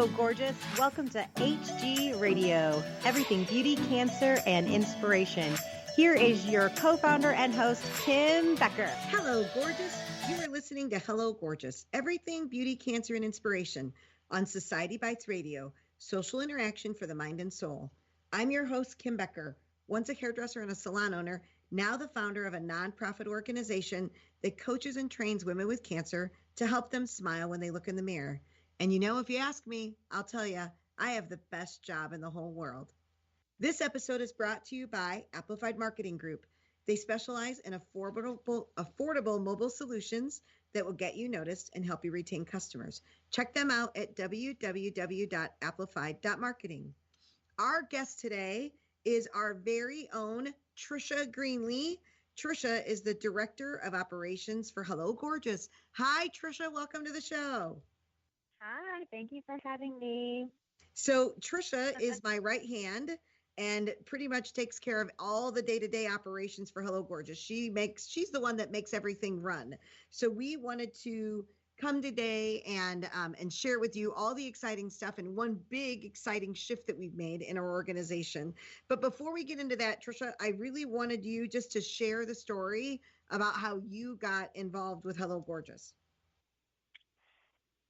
Hello, gorgeous. Welcome to HG Radio, everything beauty, cancer, and inspiration. Here is your co-founder and host, Kim Becker. Hello, gorgeous. You are listening to Hello, Gorgeous, everything beauty, cancer, and inspiration on Society Bites Radio, social interaction for the mind and soul. I'm your host, Kim Becker, once a hairdresser and a salon owner, now the founder of a nonprofit organization that coaches and trains women with cancer to help them smile when they look in the mirror. And you know, if you ask me, I'll tell you, I have the best job in the whole world. This episode is brought to you by Amplified Marketing Group. They specialize in affordable mobile solutions that will get you noticed and help you retain customers. Check them out at www.amplified.marketing. Our guest today is our very own TRISHA GREENLEE. TRISHA is the Director of Operations for Hello Gorgeous. Hi, TRISHA. Welcome to the show. Hi, thank you for having me. So TRISHA is my right hand and pretty much takes care of all the day-to-day operations for Hello Gorgeous. She's the one that makes everything run. So we wanted to come today and share with you all the exciting stuff and one big exciting shift that we've made in our organization. But before we get into that, TRISHA, I really wanted you just to share the story about how you got involved with Hello Gorgeous.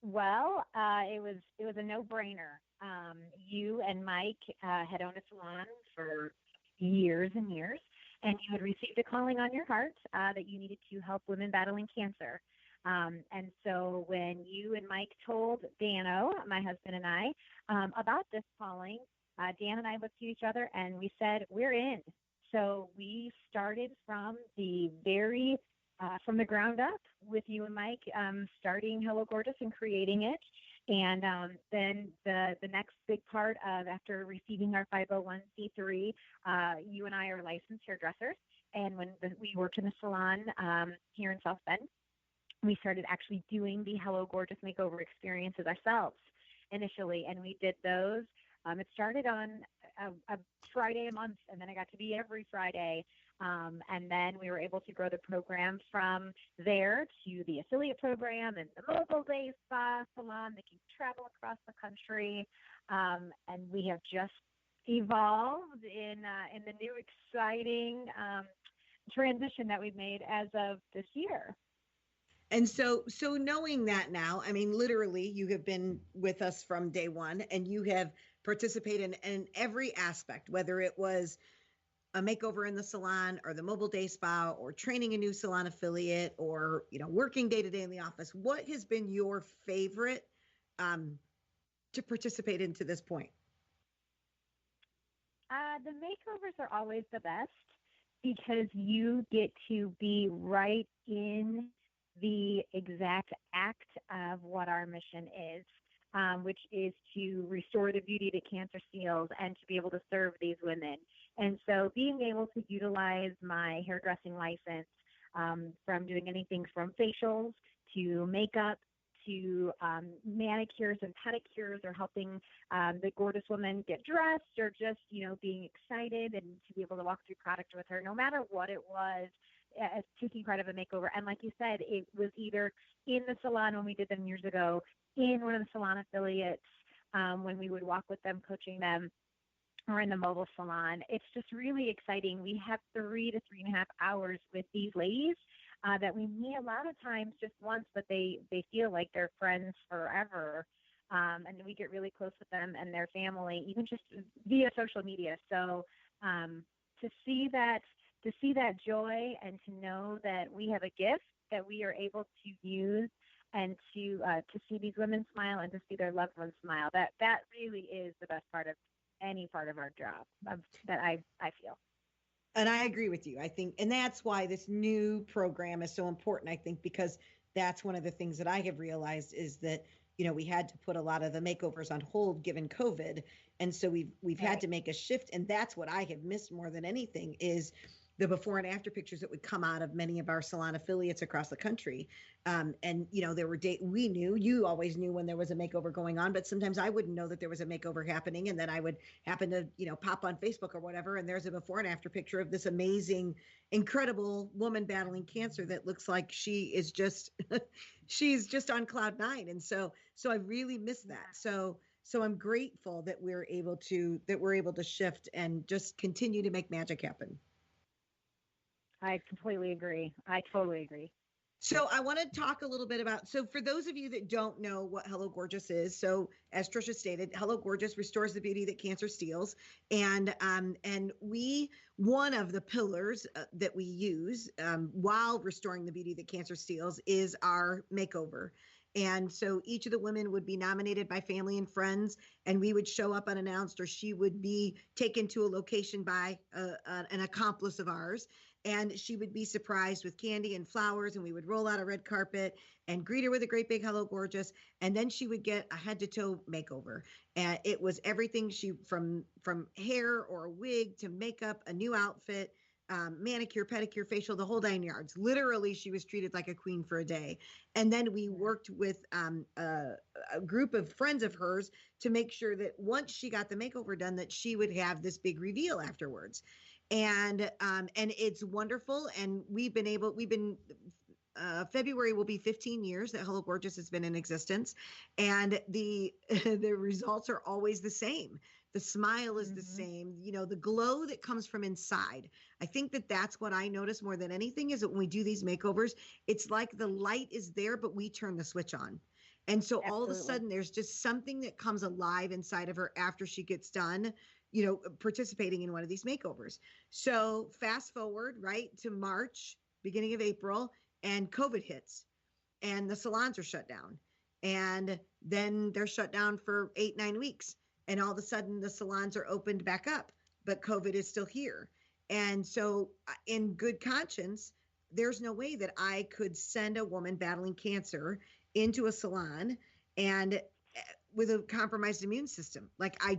Well, it was a no-brainer. You and Mike had owned a salon for years and years, and you had received a calling on your heart that you needed to help women battling cancer. And so when you and Mike told Dano, my husband and I, about this calling, Dan and I looked at each other and we said, we're in. So we started from the ground up with you and Mike, starting Hello Gorgeous and creating it. And then the next big part of after receiving our 501c3, you and I are licensed hairdressers. And when we worked in a salon here in South Bend, we started actually doing the Hello Gorgeous makeover experiences ourselves initially. And we did those. It started on a Friday a month, and then I got to be every Friday. And then we were able to grow the program from there to the affiliate program and the mobile day spa salon that can travel across the country. And we have just evolved in the new exciting transition that we've made as of this year. And so knowing that now, I mean, literally, you have been with us from day one, and you have participated in every aspect, whether it was a makeover in the salon or the mobile day spa or training a new salon affiliate or, working day to day in the office. What has been your favorite to participate in to this point? The makeovers are always the best because you get to be right in the exact act of what our mission is, which is to restore the beauty that cancer steals and to be able to serve these women. And so being able to utilize my hairdressing license from doing anything from facials to makeup to manicures and pedicures or helping the gorgeous woman get dressed or just, being excited and to be able to walk through product with her, no matter what it was, as taking part of a makeover. And like you said, it was either in the salon when we did them years ago, in one of the salon affiliates when we would walk with them, coaching them, or in the mobile salon. It's just really exciting. We have 3 to 3.5 hours with these ladies that we meet a lot of times just once, but they feel like they're friends forever. And we get really close with them and their family, even just via social media. So to see that joy and to know that we have a gift that we are able to use and to see these women smile and to see their loved ones smile, that really is the best part of any part of our job that I feel. And I agree with you. I think, and that's why this new program is so important, I think, because that's one of the things that I have realized is that, we had to put a lot of the makeovers on hold given COVID. And so we've had to make a shift. And that's what I have missed more than anything is the before and after pictures that would come out of many of our salon affiliates across the country. And, there were you always knew when there was a makeover going on, but sometimes I wouldn't know that there was a makeover happening. And then I would happen to, pop on Facebook or whatever. And there's a before and after picture of this amazing, incredible woman battling cancer that looks like she is just, she's just on cloud 9. And so I really miss that. So So I'm grateful that we're able to shift and just continue to make magic happen. I completely agree. I totally agree. So I want to talk a little bit about, so for those of you that don't know what Hello Gorgeous is, so as Trisha stated, Hello Gorgeous restores the beauty that cancer steals. And we, one of the pillars that we use while restoring the beauty that cancer steals is our makeover. And so each of the women would be nominated by family and friends, and we would show up unannounced, or she would be taken to a location by an accomplice of ours, and she would be surprised with candy and flowers, and we would roll out a red carpet and greet her with a great big hello gorgeous, and then she would get a head to toe makeover. And it was everything, she from hair or a wig to makeup, a new outfit, manicure, pedicure, facial, the whole 9 yards. Literally, she was treated like a queen for a day. And then we worked with a group of friends of hers to make sure that once she got the makeover done, that she would have this big reveal afterwards. And it's wonderful. And February will be 15 years that Hello Gorgeous has been in existence, and the the results are always the same. The smile is the same, the glow that comes from inside. I think that that's what I notice more than anything, is that when we do these makeovers, it's like the light is there, but we turn the switch on. And so all of a sudden there's just something that comes alive inside of her after she gets done, participating in one of these makeovers. So fast forward right to March, beginning of April, and COVID hits and the salons are shut down. And then they're shut down for 8-9 weeks. And all of a sudden the salons are opened back up, but COVID is still here. And so in good conscience, there's no way that I could send a woman battling cancer into a salon and with a compromised immune system. Like I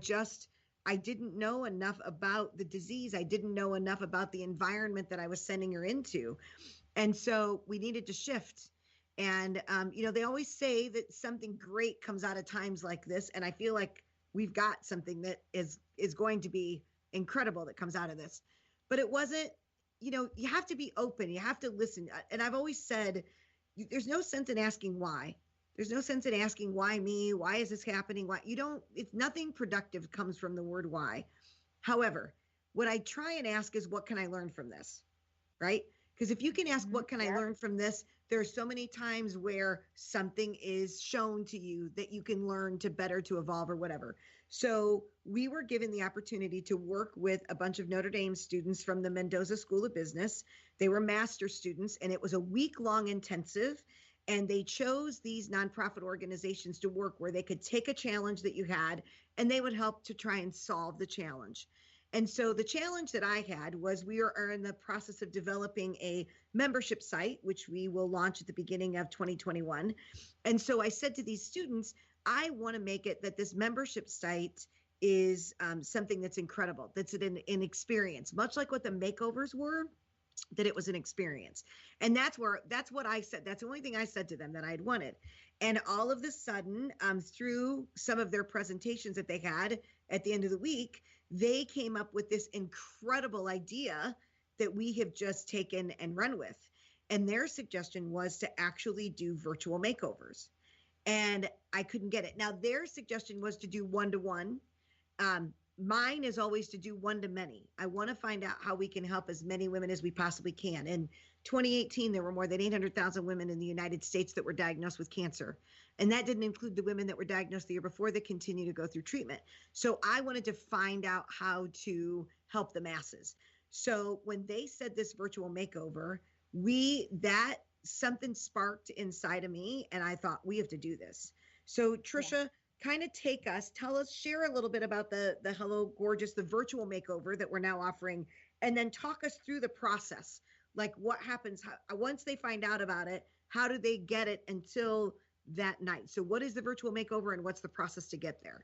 didn't know enough about the disease. I didn't know enough about the environment that I was sending her into. And so we needed to shift. And, they always say that something great comes out of times like this. And I feel like we've got something that is going to be incredible that comes out of this. But it wasn't, you have to be open. You have to listen. And I've always said, there's no sense in asking why. There's no sense in asking why me, why is this happening? Why it's nothing productive comes from the word why. However, what I try and ask is, what can I learn from this? Right? Because if you can ask, what can I learn from this? There are so many times where something is shown to you that you can learn to better, to evolve, or whatever. So we were given the opportunity to work with a bunch of Notre Dame students from the Mendoza School of Business. They were master students, and it was a week-long intensive. And they chose these nonprofit organizations to work where they could take a challenge that you had, and they would help to try and solve the challenge. And so the challenge that I had was, we are in the process of developing a membership site, which we will launch at the beginning of 2021. And so I said to these students, I want to make it that this membership site is something that's incredible, that's an experience, much like what the makeovers were, that it was an experience. And that's what I said. That's the only thing I said to them that I had wanted. And all of a sudden, through some of their presentations that they had at the end of the week, they came up with this incredible idea that we have just taken and run with. And their suggestion was to actually do virtual makeovers. And I couldn't get it. Now, their suggestion was to do one-to-one. Mine is always to do one-to-many. I want to find out how we can help as many women as we possibly can. In 2018, there were more than 800,000 women in the United States that were diagnosed with cancer. And that didn't include the women that were diagnosed the year before that continue to go through treatment. So I wanted to find out how to help the masses. So when they said this virtual makeover, something sparked inside of me, and I thought, we have to do this. So Trisha, kind of share a little bit about the Hello Gorgeous, the virtual makeover that we're now offering, and then talk us through the process. Like, what happens once they find out about it? How do they get it until that night? So what is the virtual makeover, and what's the process to get there?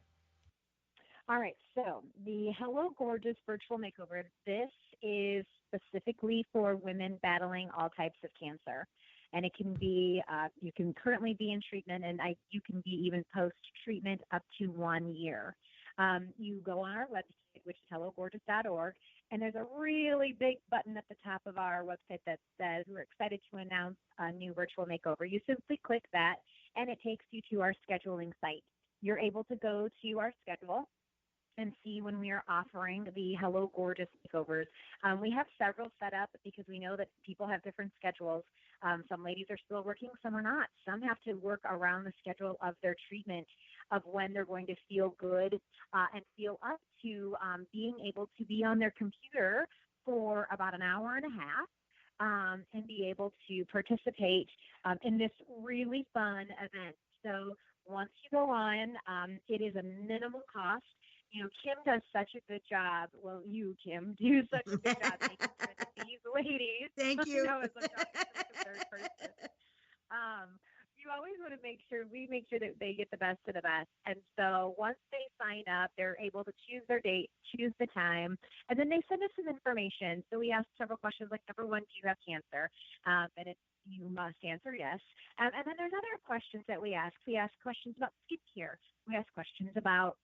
All right. So the Hello Gorgeous virtual makeover, this is specifically for women battling all types of cancer. And it can be, you can currently be in treatment, and you can be even post-treatment up to 1 year. You go on our website, which is hellogorgeous.org, and there's a really big button at the top of our website that says, we're excited to announce a new virtual makeover. You simply click that, and it takes you to our scheduling site. you're able to go to our schedule and see when we are offering the Hello Gorgeous makeovers. We have several set up because we know that people have different schedules. Some ladies are still working, some are not. Some have to work around the schedule of their treatment, of when they're going to feel good and feel up to being able to be on their computer for about an hour and a half and be able to participate in this really fun event. So once you go on, it is a minimal cost. Kim does such a good job. Well, you, Kim, do such a good job making sure that these ladies. Thank you. As I'm talking to like a third person. You always want to make sure that they get the best of the best. And so once they sign up, they're able to choose their date, choose the time, and then they send us some information. So we ask several questions, like number one, do you have cancer? And you must answer yes. And then there's other questions that we ask. We ask questions about skincare. We ask questions about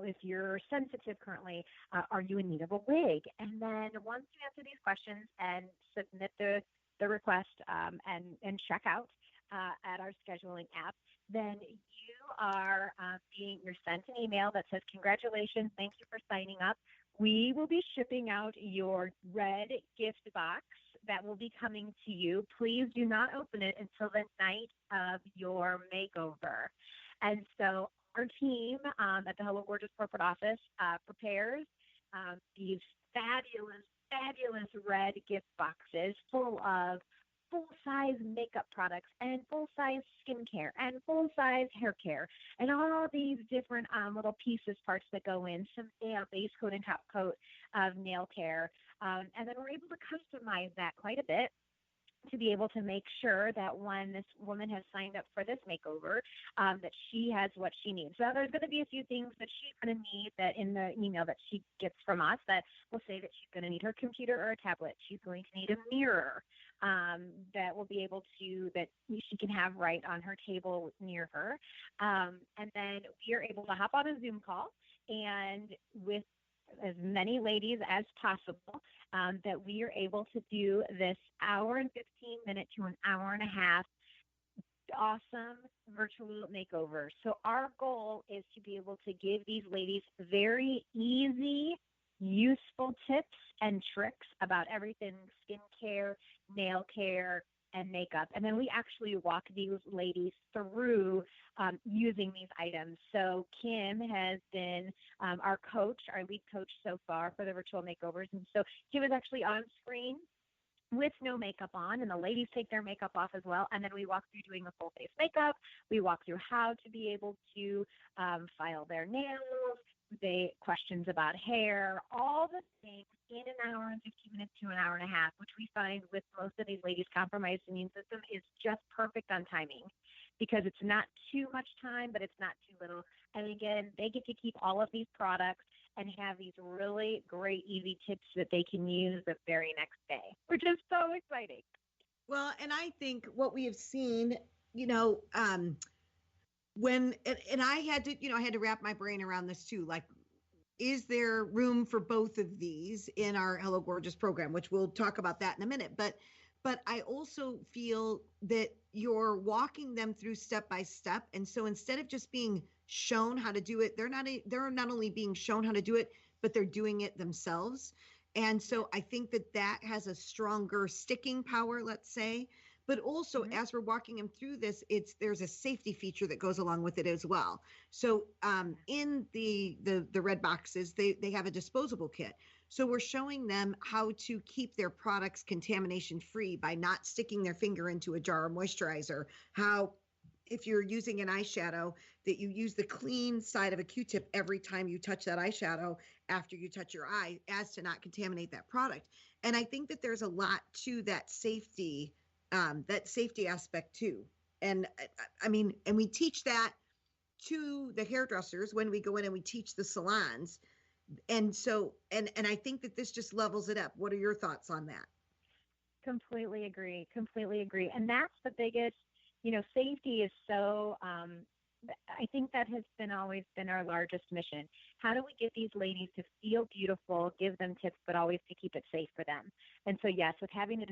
if you're sensitive currently, are you in need of a wig? And then once you answer these questions and submit the request and check out at our scheduling app, then you're sent an email that says, congratulations, thank you for signing up. We will be shipping out your red gift box that will be coming to you. Please do not open it until the night of your makeover. And so our team at the Hello Gorgeous corporate office prepares these fabulous red gift boxes full of full-size makeup products and full-size skincare and full-size hair care and all these different little pieces, parts that go in, some base coat and top coat of nail care. And then we're able to customize that quite a bit to be able to make sure that when this woman has signed up for this makeover, that she has what she needs. So there's going to be a few things that she's going to need that in the email that she gets from us that will say that she's going to need her computer or a tablet. She's going to need a mirror that will be able to, that she can have right on her table near her. And then we are able to hop on a Zoom call and with as many ladies as possible, that we are able to do this hour and 15 minute to an hour and a half awesome virtual makeover. So our goal is to be able to give these ladies very easy, useful tips and tricks about everything skincare, nail care, and makeup. And then we actually walk these ladies through using these items. So Kim has been our lead coach so far for the virtual makeovers. And so Kim is actually on screen with no makeup on, and the ladies take their makeup off as well. And then we walk through doing a full face makeup. We walk through how to be able to file their nails, questions about hair, all the things in an hour and 15 minutes to an hour and a half, which we find with most of these ladies' compromised immune system is just perfect on timing because it's not too much time, but it's not too little. And again, they get to keep all of these products and have these really great, easy tips that they can use the very next day, which is so exciting. Well, and I think what we have seen, when, and I had to wrap my brain around this too. Like, is there room for both of these in our Hello Gorgeous program, which we'll talk about that in a minute. But I also feel that you're walking them through step by step. And so instead of just being shown how to do it, they're not only being shown how to do it, but they're doing it themselves. And so I think that has a stronger sticking power, let's say. But also, as we're walking them through this, there's a safety feature that goes along with it as well. So in the red boxes, they have a disposable kit. So we're showing them how to keep their products contamination free by not sticking their finger into a jar of moisturizer. How, if you're using an eyeshadow, that you use the clean side of a Q-tip every time you touch that eyeshadow after you touch your eye, as to not contaminate that product. And I think that there's a lot to that safety aspect too. And I mean, and we teach that to the hairdressers when we go in and we teach the salons. And so, and I think that this just levels it up. What are your thoughts on that? Completely agree. And that's the biggest, safety is so, I think that has always been our largest mission. How do we get these ladies to feel beautiful, give them tips, but always to keep it safe for them? And so, yes, with having a